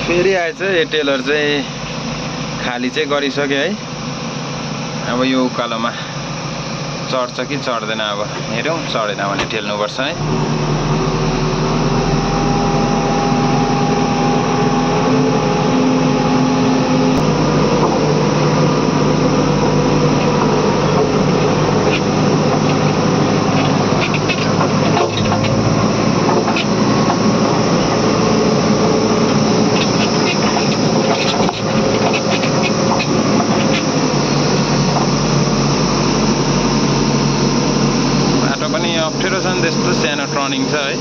फेरि आएछ यो टेलर चाहिँ खाली चाहिँ गरिसक्यो है। अब यो उकालोमा चढ्छ कि चढ्दैन अब हेरौँ। चढेन भने ठेल्नुपर्छ है। अप्ठ्यारो छ नि त्यस्तो सानो टर्निङ छ है।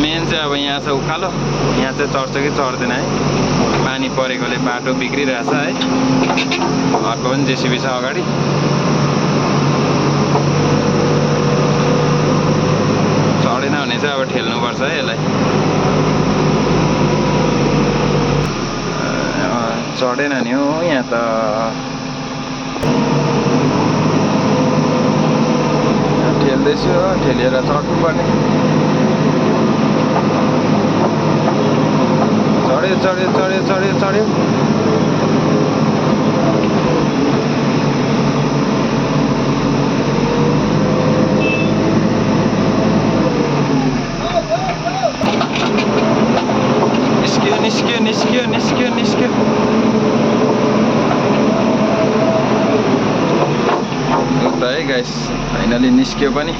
मेन चाहिँ अब यहाँ छ उकालो, यहाँ चाहिँ चढ्छ कि चढ्दैन है। पानी परेकोले बाटो बिग्रिरहेछ है। अर्को पनि जेसीबी छ अगाडि। चढेन भने चाहिँ अब ठेल्नुपर्छ है यसलाई। चढेन नि हो यहाँ त। ठेल्दैछु हो, ठेलेर चढ्नुपर्ने। चढ्यो चढ्यो चढ्यो चढ्यो चढ्यो। निस्क्यो निस्क्यो निस्क्यो निस्क्यो। है गाइस फाइनली निस्क्यो पनि।